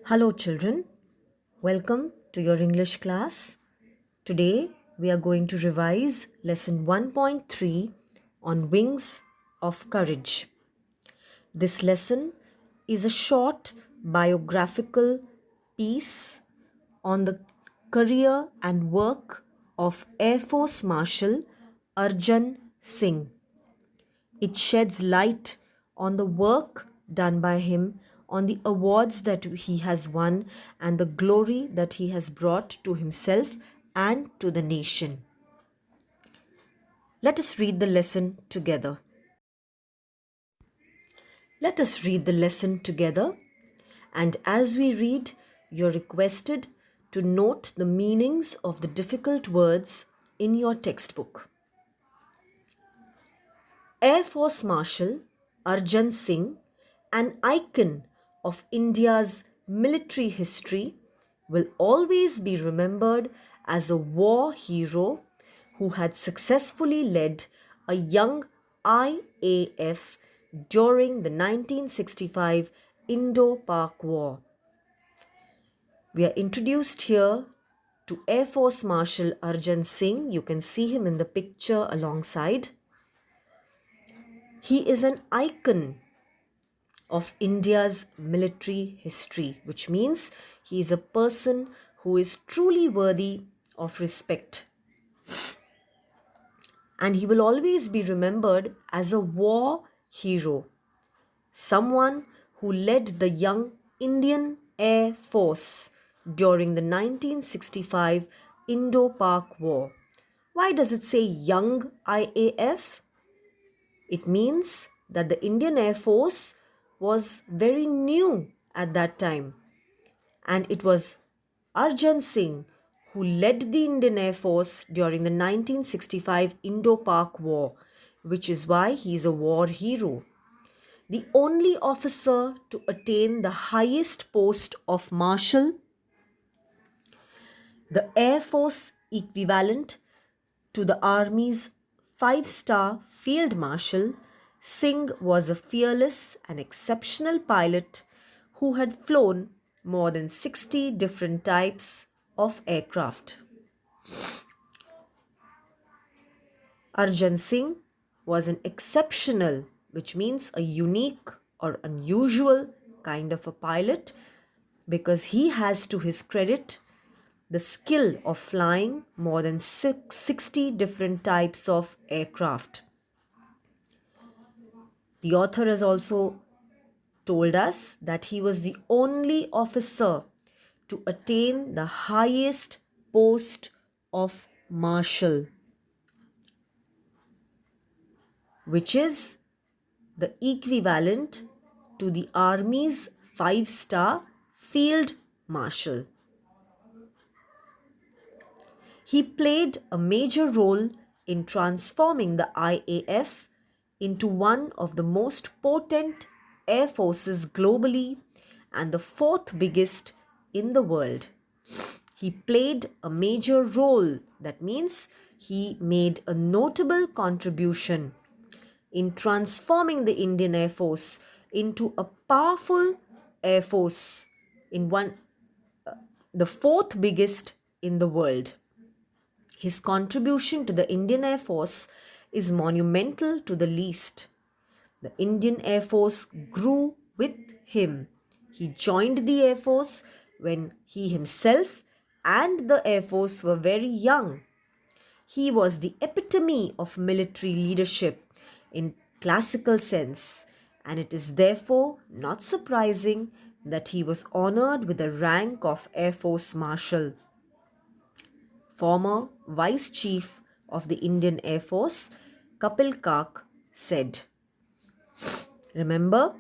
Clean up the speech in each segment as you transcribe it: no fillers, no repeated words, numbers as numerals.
Hello, children. Welcome to your English class. Today, we are going to revise lesson 1.3 on Wings of Courage. This lesson is a short biographical piece on the career and work of Air Force Marshal Arjan Singh. It sheds light on the work done by him, on the awards that he has won, and the glory that he has brought to himself and to the nation. Let us read the lesson together. Let us read the lesson together, and as we read, you're requested to note the meanings of the difficult words in your textbook. Air Force Marshal Arjan Singh, an icon of India's military history, will always be remembered as a war hero who had successfully led a young IAF during the 1965 Indo-Pak War. We are introduced here to Air Force Marshal Arjan Singh. You can see him in the picture alongside. He is an icon of India's military history, which means he is a person who is truly worthy of respect. And he will always be remembered as a war hero, someone who led the young Indian Air Force during the 1965 Indo-Pak War. Why does it say young IAF? It means that the Indian Air Force was very new at that time, and it was Arjan Singh who led the Indian Air Force during the 1965 Indo-Pak War, which is why he is a war hero. The only officer to attain the highest post of Marshal, the Air Force equivalent to the Army's 5-star Field Marshal, Singh was a fearless and exceptional pilot who had flown more than 60 different types of aircraft. Arjan Singh was an exceptional, which means a unique or unusual kind of a pilot, because he has to his credit the skill of flying more than 60 different types of aircraft. The author has also told us that he was the only officer to attain the highest post of marshal, which is the equivalent to the Army's 5-star Field Marshal. He played a major role in transforming the IAF into one of the most potent air forces globally and the fourth biggest in the world. He played a major role, that means he made a notable contribution in transforming the Indian Air Force into a powerful air force, the fourth biggest in the world. His contribution to the Indian Air Force is monumental to the least. The Indian Air Force grew with him. He joined the Air Force when he himself and the Air Force were very young. He was the epitome of military leadership in classical sense, and it is therefore not surprising that he was honored with the rank of Air Force Marshal. Former Vice Chief of the Indian Air Force, Kapil Kak, said, "Remember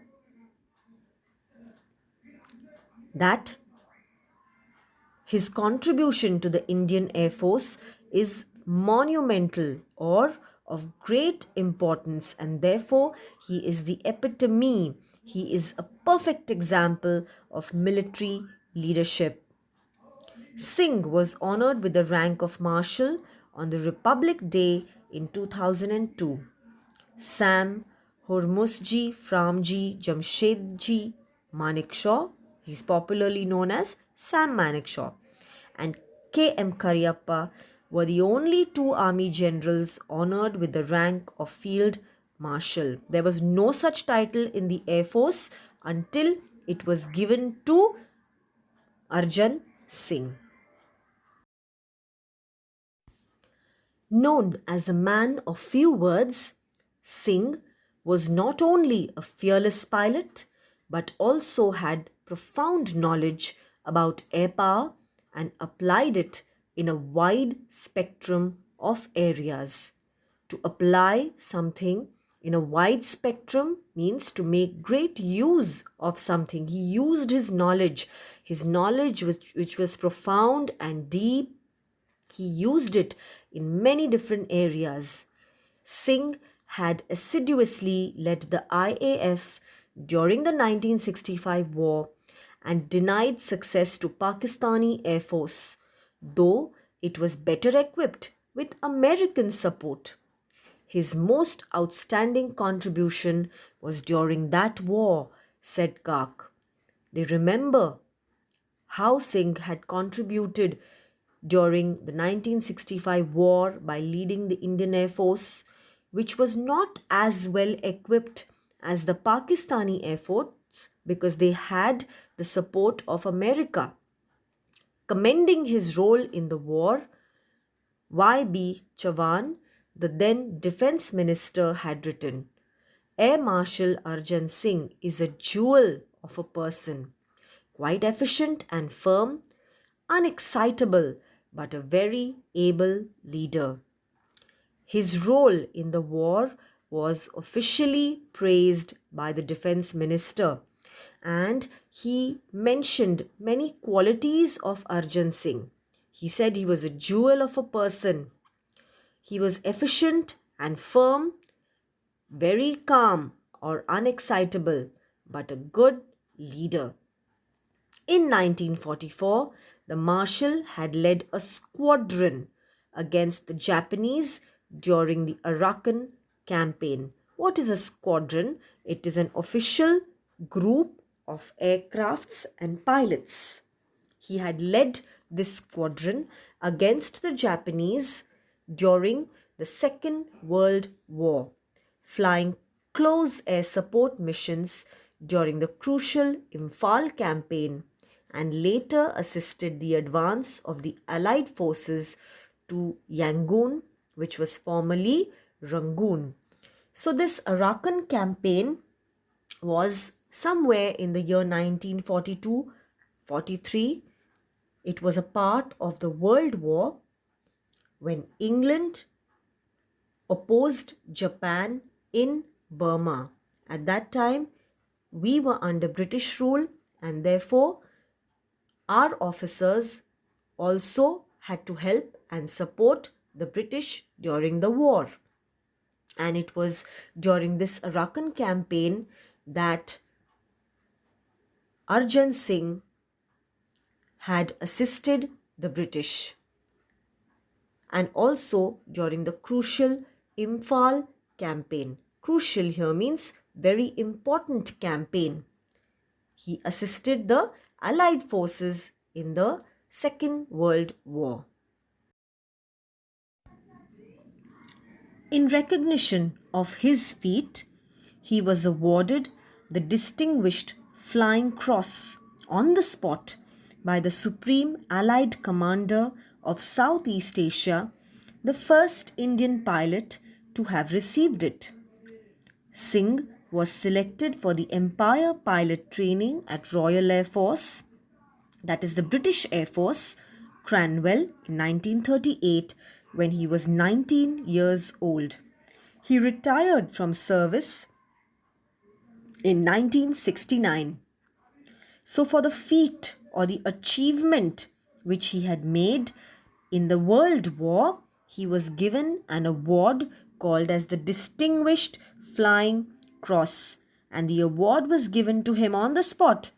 that his contribution to the Indian Air Force is monumental or of great importance, and therefore he is the epitome. He is a perfect example of military leadership." Singh was honored with the rank of Marshal on the Republic Day in 2002. Sam Hormuzji Framji Jamshedji Manekshaw, He's popularly known as Sam Manekshaw. And K.M. Cariappa were the only two army generals honored with the rank of Field Marshal. There was no such title in the Air Force until it was given to Arjan Singh. Known as a man of few words, Singh was not only a fearless pilot but also had profound knowledge about air power and applied it in a wide spectrum of areas. To apply something in a wide spectrum means to make great use of something. He used his knowledge which was profound and deep. He used it in many different areas. Singh had assiduously led the IAF during the 1965 war and denied success to Pakistani Air Force, though it was better equipped with American support. His most outstanding contribution was during that war, said Kark. They remember how Singh had contributed during the 1965 war by leading the Indian Air Force, which was not as well equipped as the Pakistani Air Force because they had the support of America. Commending his role in the war, Y.B. Chavan, the then defense minister, had written, Air Marshal Arjan Singh is a jewel of a person, quite efficient and firm, unexcitable, but a very able leader. His role in the war was officially praised by the defense minister, and he mentioned many qualities of Arjan Singh. He said he was a jewel of a person. He was efficient and firm, very calm or unexcitable, but a good leader. In 1944, the Marshal had led a squadron against the Japanese during the Arakan campaign. What is a squadron? It is an official group of aircrafts and pilots. He had led this squadron against the Japanese during the Second World War, flying close air support missions during the crucial Imphal campaign, and later assisted the advance of the Allied forces to Yangon, which was formerly Rangoon. So, this Arakan campaign was somewhere in the year 1942-43. It was a part of the World War when England opposed Japan in Burma. At that time, we were under British rule, and therefore our officers also had to help and support the British during the war. And it was during this Arakan campaign that Arjan Singh had assisted the British. And also during the crucial Imphal campaign. Crucial here means very important campaign. He assisted the Allied forces in the Second World War. In recognition of his feat, he was awarded the Distinguished Flying Cross on the spot by the Supreme Allied Commander of Southeast Asia, the first Indian pilot to have received it. Singh was selected for the Empire Pilot Training at Royal Air Force, that is the British Air Force, Cranwell in 1938 when he was 19 years old. He retired from service in 1969. So, for the feat or the achievement which he had made in the World War, he was given an award called as the Distinguished Flying Cross, and the award was given to him on the spot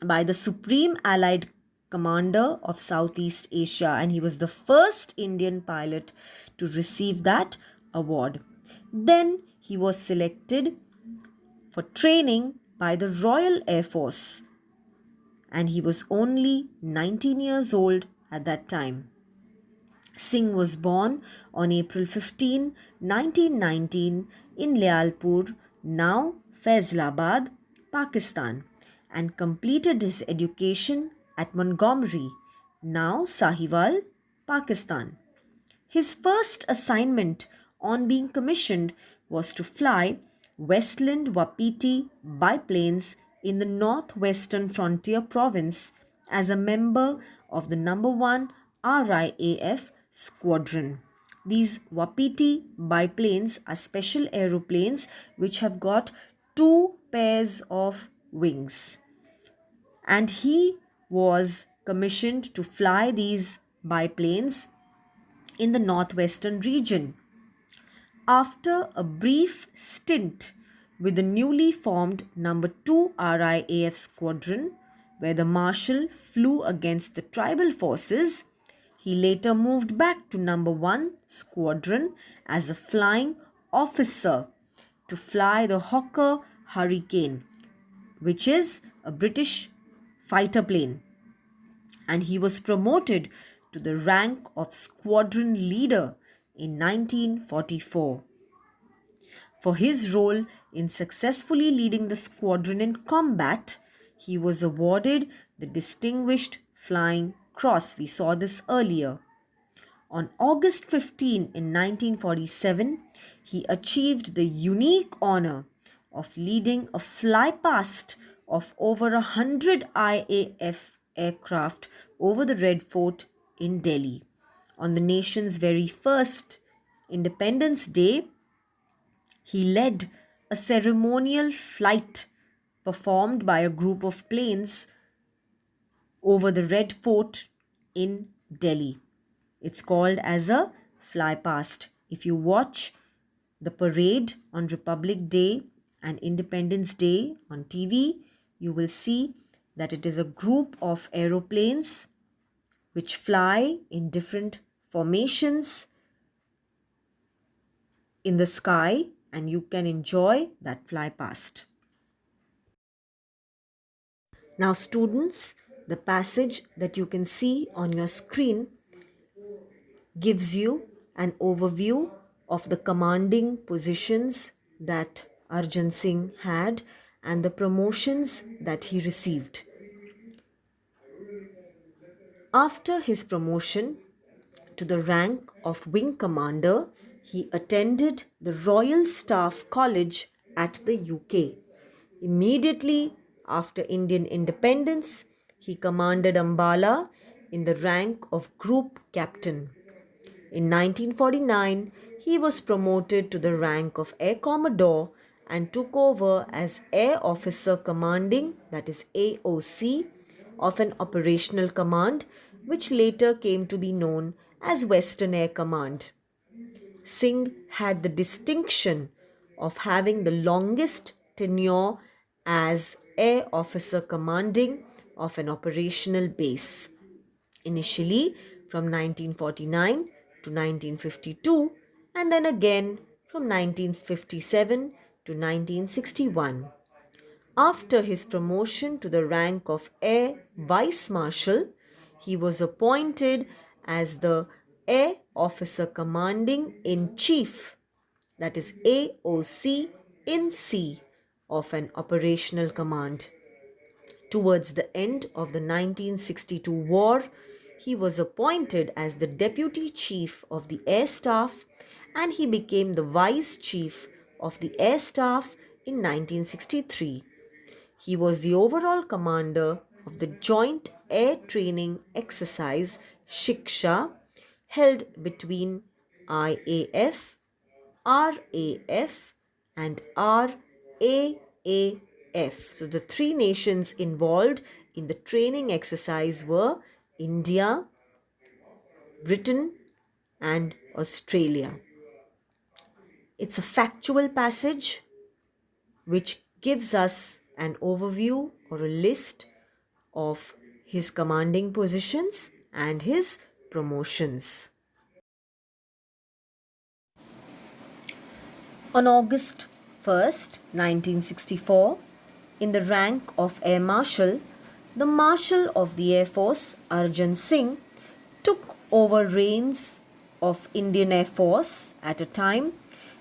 by the Supreme Allied Commander of Southeast Asia, and he was the first Indian pilot to receive that award. Then he was selected for training by the Royal Air Force. and he was only 19 years old at that time. Singh was born on April 15, 1919 in Lyalpur, now Faisalabad, Pakistan, and completed his education at Montgomery, now Sahiwal, Pakistan. His first assignment on being commissioned was to fly Westland Wapiti biplanes in the northwestern frontier province as a member of the number 1 RIAF squadron. These Wapiti biplanes are special aeroplanes which have got two pairs of wings. And he was commissioned to fly these biplanes in the northwestern region. After a brief stint with the newly formed number 2 RIAF squadron, where the marshal flew against the tribal forces, he later moved back to number 1 squadron as a flying officer to fly the Hawker Hurricane, which is a British fighter plane, and he was promoted to the rank of squadron leader in 1944. For his role in successfully leading the squadron in combat, he was awarded the Distinguished Flying Cross. We saw this earlier. On August 15 in 1947, he achieved the unique honor of leading a flypast of over 100 IAF aircraft over the Red Fort in Delhi. On the nation's very first Independence Day, he led a ceremonial flight performed by a group of planes over the Red Fort in Delhi. It's called as a flypast. If you watch the parade on Republic Day and Independence Day on TV, you will see that it is a group of aeroplanes which fly in different formations in the sky, and you can enjoy that fly past. Now students, the passage that you can see on your screen gives you an overview of the commanding positions that Arjan Singh had and the promotions that he received. After his promotion to the rank of Wing Commander, he attended the Royal Staff College at the UK. Immediately after Indian independence, he commanded Ambala in the rank of Group Captain. In 1949, he was promoted to the rank of Air Commodore and took over as Air Officer Commanding, that is AOC, of an operational command which later came to be known as Western Air Command. Singh had the distinction of having the longest tenure as Air Officer Commanding of an operational base. Initially from 1949 to 1952 and then again from 1957 to 1961. After his promotion to the rank of Air Vice Marshal, he was appointed as the Air Officer Commanding in Chief, that is AOC in C, of an operational command. Towards the end of the 1962 war, he was appointed as the Deputy Chief of the Air Staff, and he became the Vice Chief of the Air Staff in 1963. He was the overall commander of the Joint Air Training Exercise Shiksha held between IAF, RAF and RAAF. So the three nations involved in the training exercise were India, Britain and Australia. It's a factual passage which gives us an overview or a list of his commanding positions and his promotions. On August 1st, 1964, in the rank of Air Marshal, The Marshal of the Air Force, Arjan Singh, took over reins of Indian Air Force at a time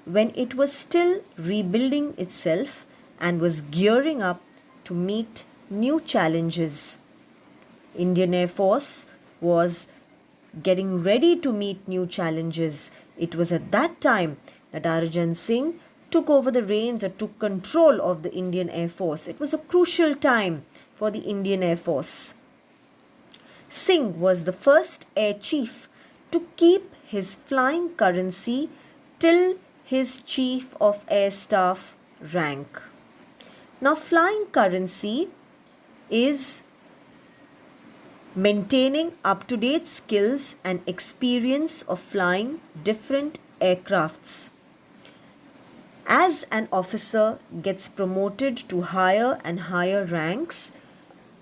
when it was still rebuilding itself and was gearing up to meet new challenges. Indian Air Force was getting ready to meet new challenges. It was at that time that Arjan Singh took over the reins or took control of the Indian Air Force. It was a crucial time for the Indian Air Force. Singh was the first air chief to keep his flying currency till his Chief of Air Staff rank. Now, flying currency is maintaining up-to-date skills and experience of flying different aircrafts. As an officer gets promoted to higher and higher ranks,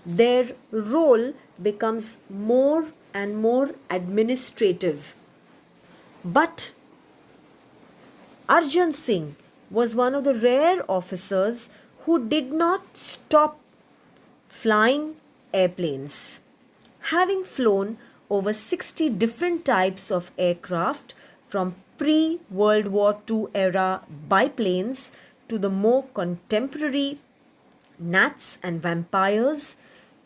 their role becomes more and more administrative. But Arjan Singh was one of the rare officers who did not stop flying airplanes. Having flown over 60 different types of aircraft from pre-World War II era biplanes to the more contemporary gnats and vampires,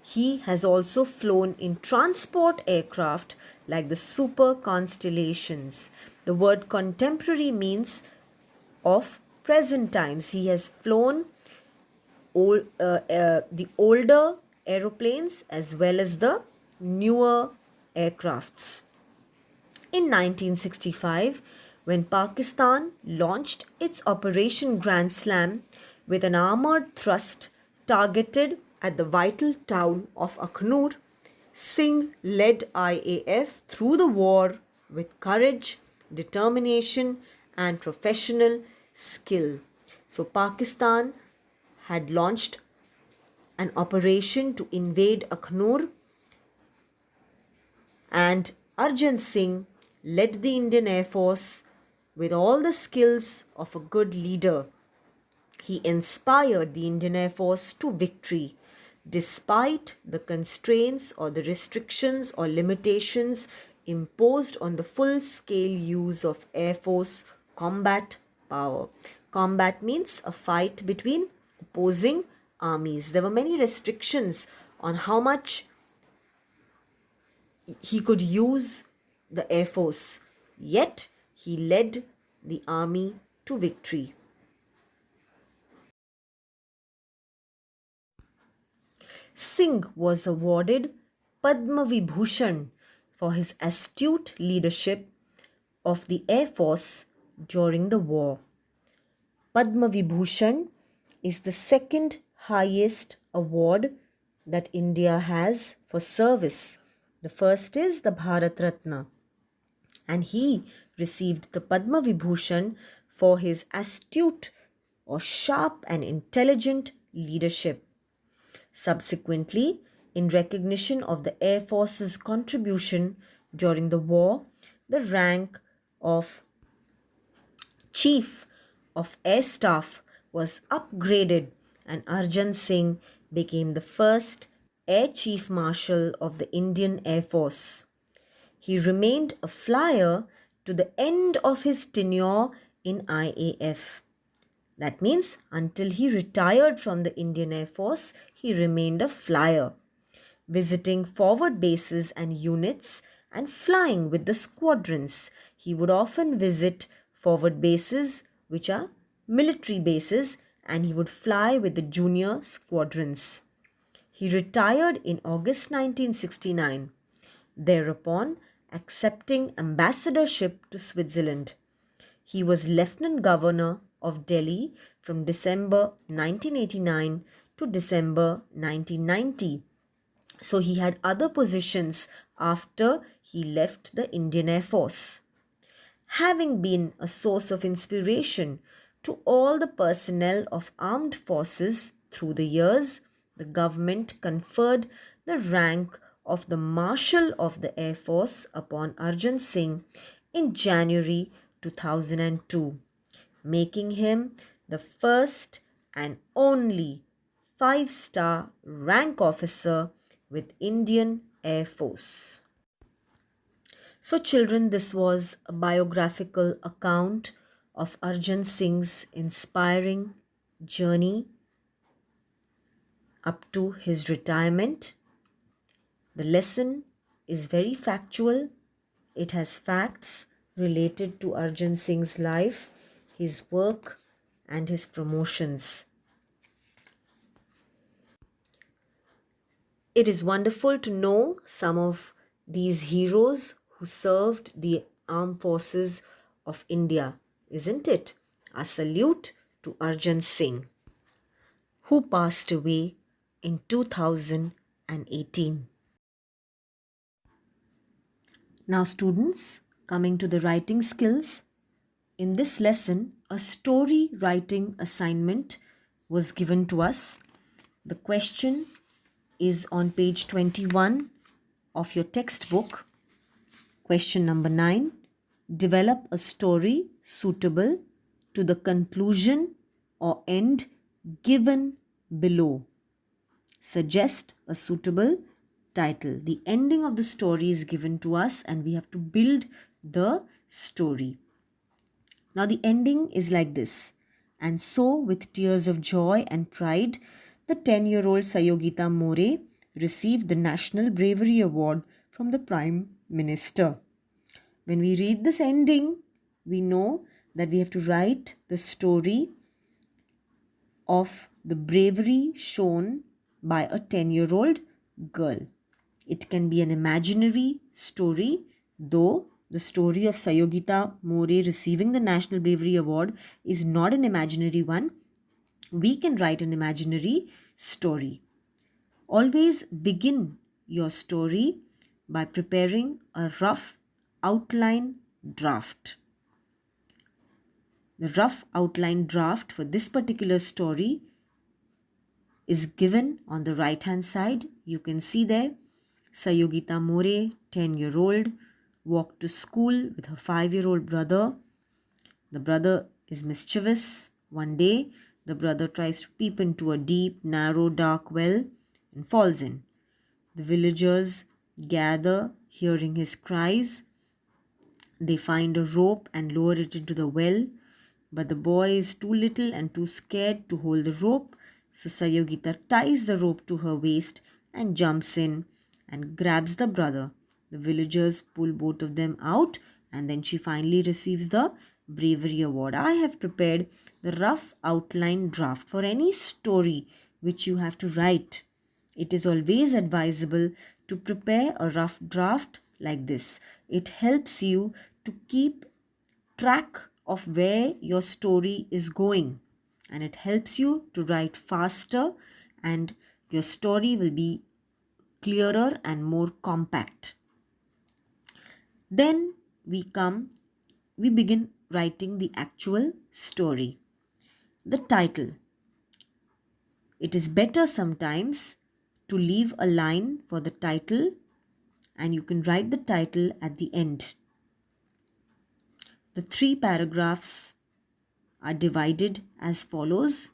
he has also flown in transport aircraft like the Super Constellations. The word contemporary means of present times. He has flown the older aeroplanes as well as the newer aircrafts. In 1965, when Pakistan launched its Operation Grand Slam with an armoured thrust targeted at the vital town of Akhnur, Singh led IAF through the war with courage, determination, and professional skill. So, Pakistan had launched an operation to invade Akhnur, and Arjan Singh led the Indian Air Force with all the skills of a good leader. He inspired the Indian Air Force to victory despite the constraints or the restrictions or limitations imposed on the full-scale use of Air Force combat power. Combat means a fight between opposing armies. There were many restrictions on how much he could use the Air Force, yet he led the army to victory. Singh was awarded Padma Vibhushan for his astute leadership of the Air Force during the war. Padma Vibhushan is the second highest award that India has for service. The first is the Bharat Ratna, and he received the Padma Vibhushan for his astute or sharp and intelligent leadership. Subsequently, in recognition of the Air Force's contribution during the war, the rank of Chief of Air Staff was upgraded and Arjan Singh became the first Air Chief Marshal of the Indian Air Force. He remained a flyer to the end of his tenure in IAF. That means until he retired from the Indian Air Force, he remained a flyer, visiting forward bases and units and flying with the squadrons. He would often visit forward bases, which are military bases, and he would fly with the junior squadrons. He retired in August 1969, thereupon accepting ambassadorship to Switzerland. He was Lieutenant Governor of Delhi from December 1989 to December 1990. So he had other positions after he left the Indian Air Force. Having been a source of inspiration to all the personnel of armed forces through the years, the government conferred the rank of the Marshal of the Air Force upon Arjan Singh in January 2002, making him the first and only 5-star rank officer with Indian Air Force. So, children, this was a biographical account of Arjan Singh's inspiring journey up to his retirement. The lesson is very factual. It has facts related to Arjan Singh's life, his work, and his promotions. It is wonderful to know some of these heroes who served the armed forces of India, isn't it? A salute to Arjan Singh, who passed away in 2018. Now, students, coming to the writing skills, in this lesson, a story writing assignment was given to us. The question is on page 21 of your textbook. Question number 9. Develop a story suitable to the conclusion or end given below. Suggest a suitable title. The ending of the story is given to us and we have to build the story. Now the ending is like this. And so, with tears of joy and pride, the 10-year-old Sayogita More received the National Bravery Award from the Prime Minister. When we read this ending, we know that we have to write the story of the bravery shown by a 10-year-old girl. It can be an imaginary story, though the story of Sayogita More receiving the National Bravery Award is not an imaginary one. We can write an imaginary story. Always begin your story by preparing a rough outline draft. The rough outline draft for this particular story is given on the right hand side. You can see there, Sayogita More, 10-year-old, walked to school with her 5-year-old brother. The brother is mischievous. One day, the brother tries to peep into a deep, narrow, dark well and falls in. The villagers gather, hearing his cries. They find a rope and lower it into the well, but the boy is too little and too scared to hold the rope. So Sayogita ties the rope to her waist and jumps in and grabs the brother. The villagers pull both of them out and then she finally receives the Bravery Award. I have prepared the rough outline draft for any story which you have to write. It is always advisable to prepare a rough draft like this. It helps you to keep track of where your story is going and it helps you to write faster and your story will be clearer and more compact. Then we begin writing the actual story. The title. It is better sometimes to leave a line for the title and you can write the title at the end. The 3 paragraphs are divided as follows.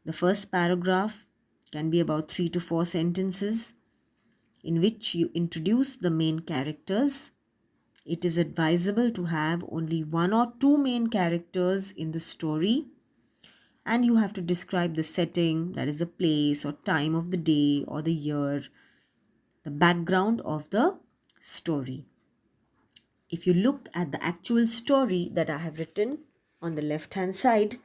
The first paragraph can be about 3 to 4 sentences in which you introduce the main characters. It is advisable to have only 1 or 2 main characters in the story and you have to describe the setting, that is a place or time of the day or the year, the background of the story. If you look at the actual story that I have written on the left hand side,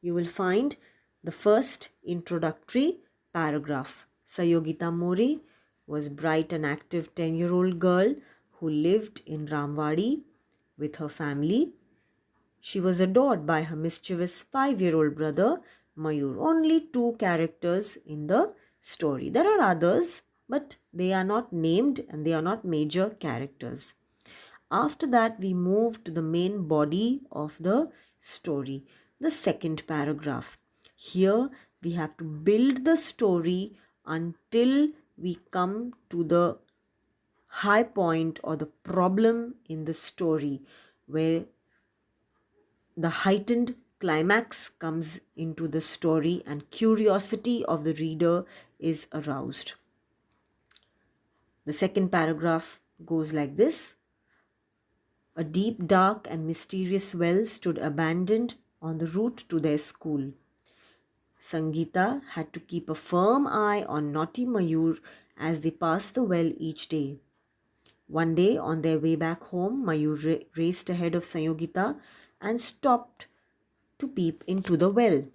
you will find the first introductory paragraph. Sayogita More was bright and active 10-year-old girl who lived in Ramwadi with her family. She was adored by her mischievous 5-year-old brother Mayur. Only 2 characters in the story. There are others, but they are not named and they are not major characters. After that, we move to the main body of the story, the second paragraph. Here, we have to build the story until we come to the high point or the problem in the story where the heightened climax comes into the story and curiosity of the reader is aroused. The second paragraph goes like this. A deep, dark, and mysterious well stood abandoned on the route to their school. Sangeeta had to keep a firm eye on naughty Mayur as they passed the well each day. One day, on their way back home, Mayur raced ahead of Sanyogita and stopped to peep into the well.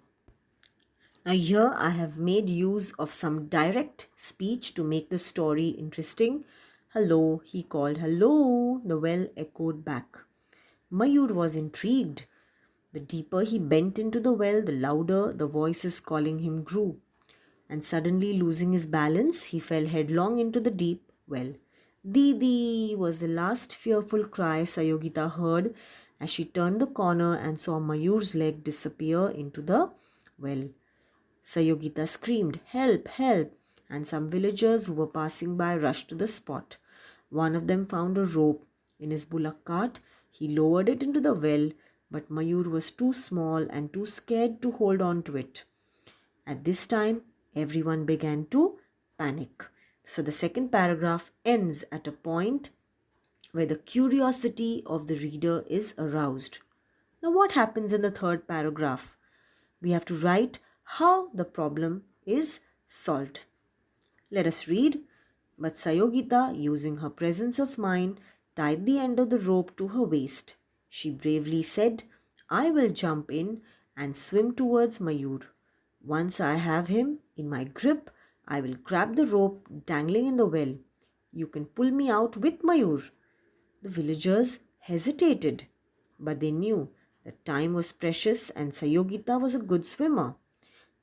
Now, here I have made use of some direct speech to make the story interesting. Hello, he called. Hello, the well echoed back. Mayur was intrigued. The deeper he bent into the well, the louder the voices calling him grew. And suddenly, losing his balance, he fell headlong into the deep well. Didi was the last fearful cry Sayogita heard as she turned the corner and saw Mayur's leg disappear into the well. Sayogita screamed, "Help! Help!" and some villagers who were passing by rushed to the spot. One of them found a rope in his bullock cart. He lowered it into the well, but Mayur was too small and too scared to hold on to it. At this time, everyone began to panic. So the second paragraph ends at a point where the curiosity of the reader is aroused. Now, what happens in the third paragraph? We have to write how the problem is solved. Let us read. But Sayogita, using her presence of mind, tied the end of the rope to her waist. She bravely said, "I will jump in and swim towards Mayur. Once I have him in my grip, I will grab the rope dangling in the well. You can pull me out with Mayur." The villagers hesitated, but they knew that time was precious and Sayogita was a good swimmer.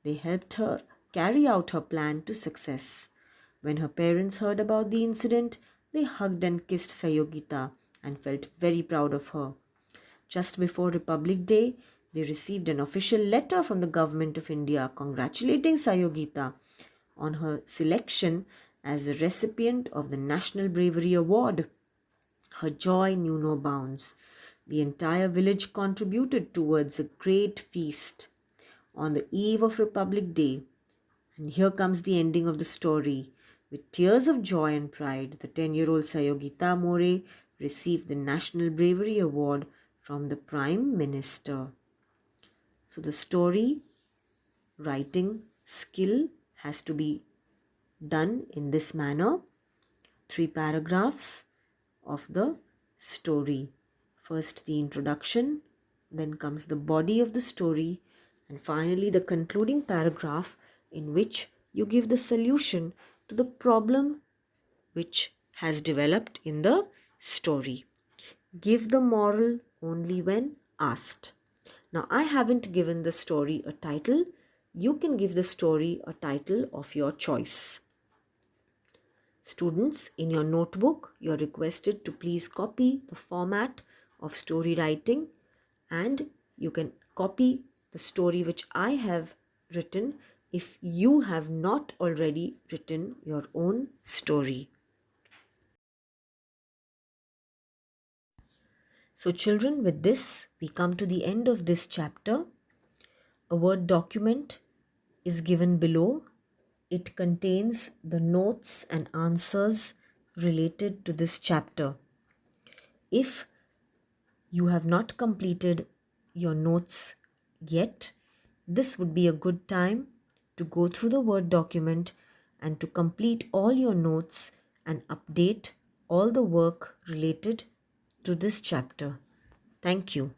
They helped her carry out her plan to success. When her parents heard about the incident, they hugged and kissed Sayogita and felt very proud of her. Just before Republic Day, they received an official letter from the Government of India congratulating Sayogita on her selection as the recipient of the National Bravery Award. Her joy knew no bounds. The entire village contributed towards a great feast on the eve of Republic Day. And here comes the ending of the story. With tears of joy and pride, the 10-year-old Sayogita More received the National Bravery Award from the Prime Minister. So the story writing skill has to be done in this manner. 3 paragraphs of the story. First the introduction, then comes the body of the story, and finally the concluding paragraph in which you give the solution to the problem which has developed in the story. Give the moral only when asked. Now, I haven't given the story a title. You can give the story a title of your choice. Students, in your notebook, you are requested to please copy the format of story writing, and you can copy the story which I have written if you have not already written your own story. So children, with this, we come to the end of this chapter. A Word document is given below. It contains the notes and answers related to this chapter. If you have not completed your notes yet, this would be a good time to go through the Word document and to complete all your notes and update all the work related to this chapter. Thank you.